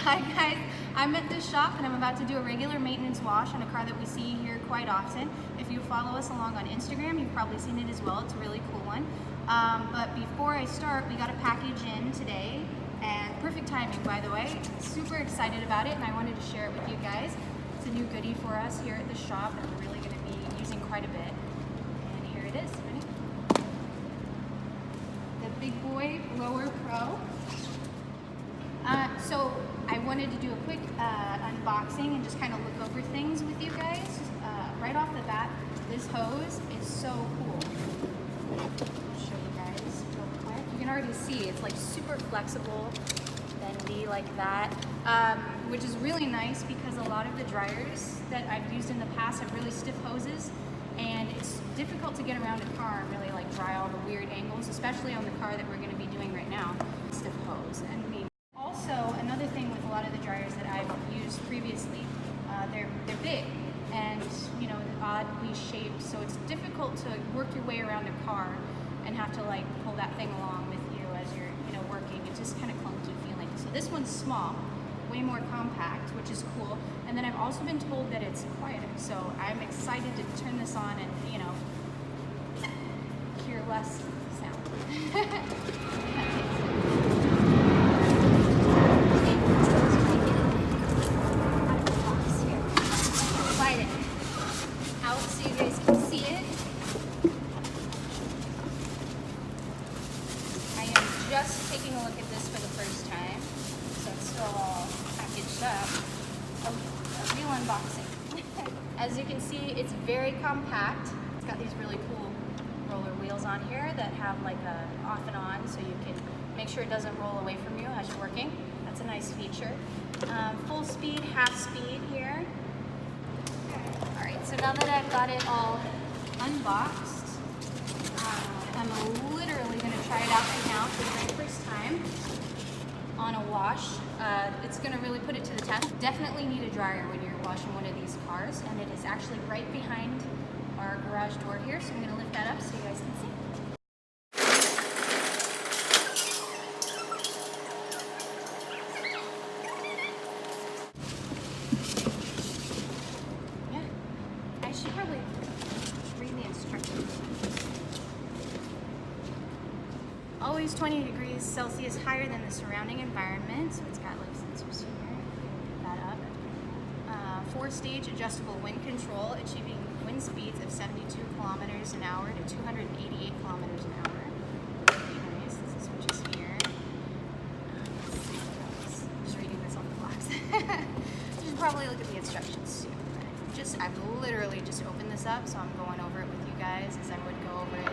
Hi guys, I'm at this shop and I'm about to do a regular maintenance wash on a car that we see here quite often. If you follow us along on Instagram, you've probably seen it as well. It's a really cool one. But before I start, we got a package in today, and perfect timing, by the way. Super excited about it, and I wanted to share it with you guys. It's a new goodie for us here at the shop that we're really going to be using quite a bit. And here it is. Ready? The Big Boy Blower Pro. So I wanted to do a quick unboxing and just kind of look over things with you guys. Right off the bat, this hose is so cool. I'll show you guys real quick. You can already see it's like super flexible, bendy like that, which is really nice because a lot of the dryers that I've used in the past have really stiff hoses, and it's difficult to get around a car and really like dry all the weird angles, especially on the car that we're going to be doing right now. Stiff hose. And also, another thing with a lot of the dryers that I've used previously, they're big and, you know, oddly shaped, so it's difficult to work your way around a car and have to like pull that thing along with you as you're, you know, working. It's just kind of clunky feeling. So this one's small, way more compact, which is cool. And then I've also been told that it's quieter, so I'm excited to turn this on and, you know, hear less sound. Just taking a look at this for the first time, so it's still all packaged up. A real unboxing. As you can see, it's very compact. It's got these really cool roller wheels on here that have like a off and on, so you can make sure it doesn't roll away from you as you're working. That's a nice feature. Full speed, half speed here. All right, so now that I've got it all unboxed, I'm literally going to try it out right now for the very first time on a wash. It's going to really put it to the test. Definitely need a dryer when you're washing one of these cars, and it is actually right behind our garage door here, so I'm going to lift that up so you guys can see. Yeah, I should probably read the instructions. Always 20 degrees Celsius higher than the surrounding environment, so it's got like sensors here. Put that up. 4-stage adjustable wind control, achieving wind speeds of 72 kilometers an hour to 288 kilometers an hour. Pretty nice. This is switches here. Let's see what else. I'm just reading this off the box. You should probably look at the instructions too. I've literally just opened this up, so I'm going over it with you guys as I would go over it,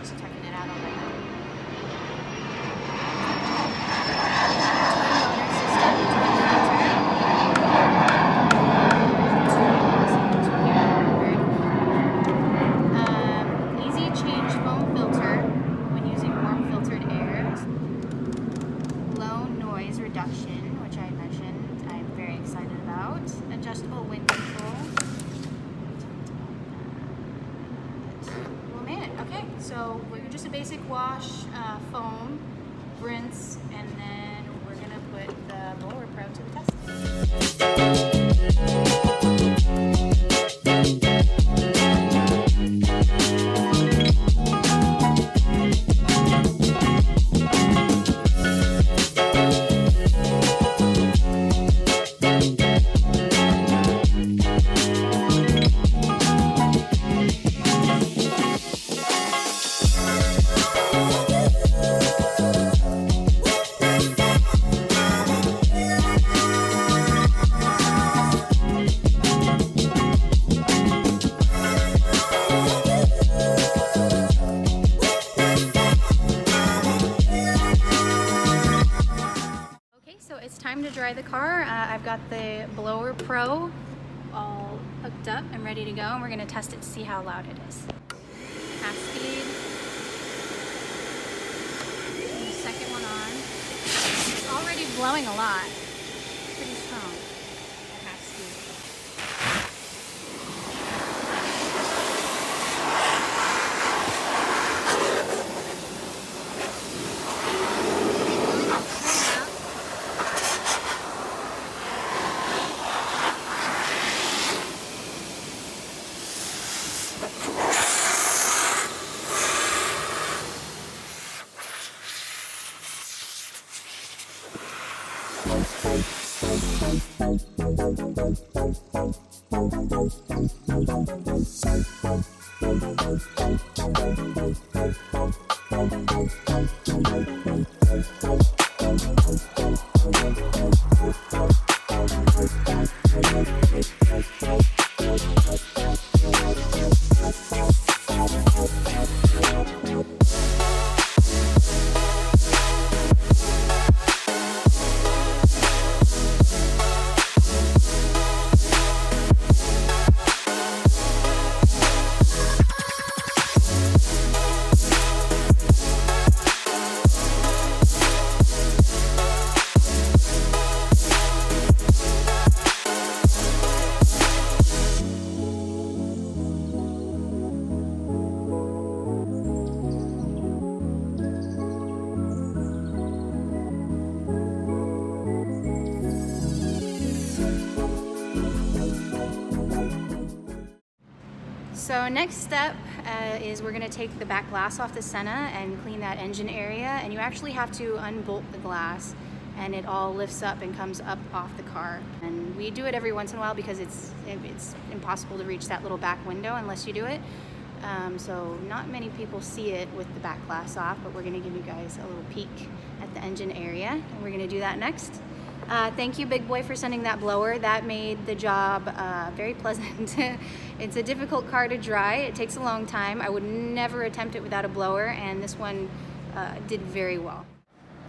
just checking it out on my own. Easy change foam filter when using warm filtered air. Low noise reduction, which I mentioned I'm very excited about. Adjustable wind control. Well, man, okay, so we're just a basic wash, foam, rinse, and then we're gonna put the Blower Pro to the test. It's time to dry the car. I've got the Blower Pro all hooked up and ready to go, and we're going to test it to see how loud it is. Half speed. And the second one on. It's already blowing a lot. Pretty strong at half speed. So next step is we're gonna take the back glass off the Senna and clean that engine area, and you actually have to unbolt the glass and it all lifts up and comes up off the car. And we do it every once in a while because it's impossible to reach that little back window unless you do it. So not many people see it with the back glass off, but we're gonna give you guys a little peek at the engine area, and we're gonna do that next. Thank you, Big Boy, for sending that blower. That made the job very pleasant. It's a difficult car to dry. It takes a long time. I would never attempt it without a blower, and this one did very well.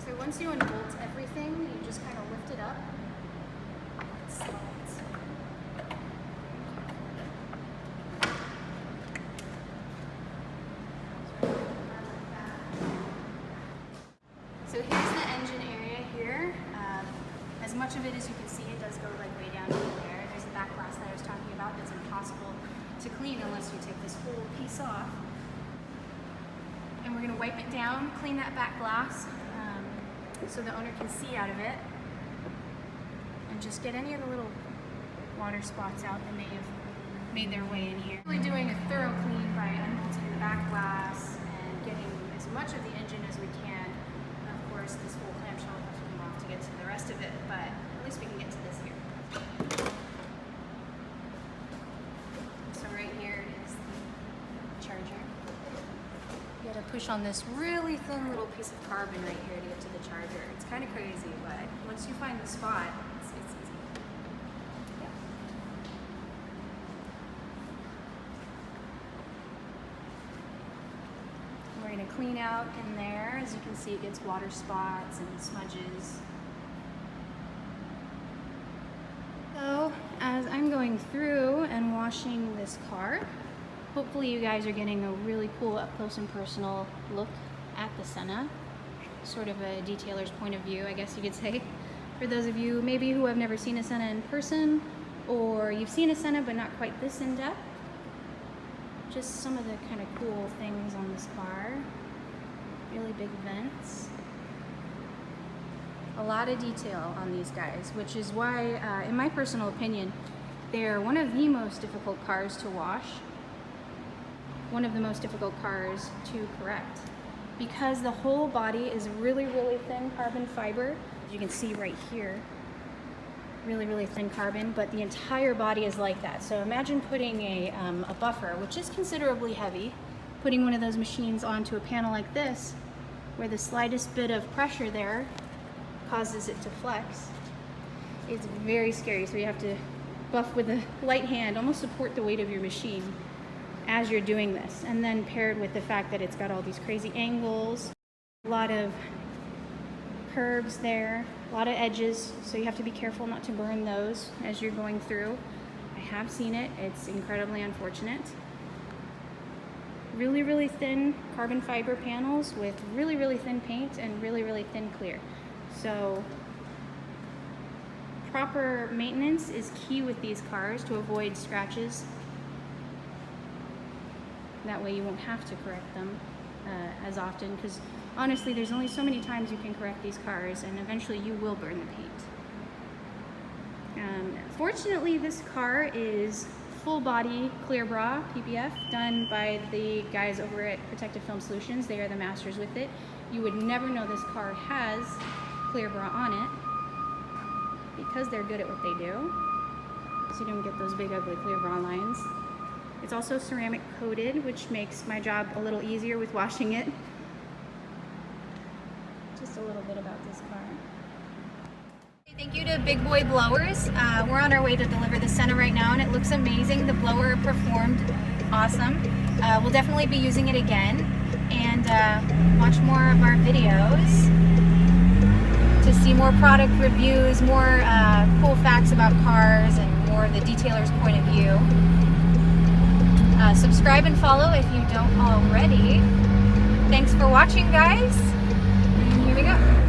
So once you unbolt everything, you just kind of lift it up. So here's the engine area here. As much of it as you can see, it does go like way down in there. There's the back glass that I was talking about that's impossible to clean unless you take this whole piece off. And we're gonna wipe it down, clean that back glass so the owner can see out of it, and just get any of the little water spots out that may have made their way in here. Really doing a thorough clean by unbolting the back glass and getting as much of the engine as we can. Of course, this whole clamshell has to come off to get to the rest of it, but at least we can get to this here. So right here is the charger. You gotta push on this really thin little piece of carbon right here to get to the charger. It's kind of crazy, but once you find the spot, it's easy. Yeah. We're gonna clean out in there. As you can see, it gets water spots and smudges. So as I'm going through and washing this car, hopefully you guys are getting a really cool up close and personal look at the Senna. Sort of a detailer's point of view, I guess you could say. For those of you maybe who have never seen a Senna in person, or you've seen a Senna but not quite this in depth. Just some of the kind of cool things on this car. Really big vents. A lot of detail on these guys, which is why, in my personal opinion, they're one of the most difficult cars to wash. One of the most difficult cars to correct. Because the whole body is really, really thin carbon fiber. As you can see right here. Really, really thin carbon, but the entire body is like that. So imagine putting a buffer, which is considerably heavy, putting one of those machines onto a panel like this, where the slightest bit of pressure there causes it to flex. It's very scary, so you have to buff with a light hand, almost support the weight of your machine as you're doing this. And then paired with the fact that it's got all these crazy angles, a lot of curves there, a lot of edges, so you have to be careful not to burn those as you're going through. I have seen it, it's incredibly unfortunate. Really, really thin carbon fiber panels with really, really thin paint and really, really thin clear. So proper maintenance is key with these cars to avoid scratches. That way you won't have to correct them as often, because honestly there's only so many times you can correct these cars, and eventually you will burn the paint. Fortunately, this car is full body clear bra PPF done by the guys over at Protective Film Solutions. They are the masters with it. You would never know this car has clear bra on it. because they're good at what they do. So you don't get those big ugly clear brown lines. It's also ceramic coated, which makes my job a little easier with washing it. Just a little bit about this car. Thank you to Big Boy Blowers. We're on our way to deliver the Senna right now, and it looks amazing. The blower performed awesome. We'll definitely be using it again, and watch more of our videos to see more product reviews, more cool facts about cars, and more of the detailer's point of view. Subscribe and follow if you don't already. Thanks for watching, guys. And here we go.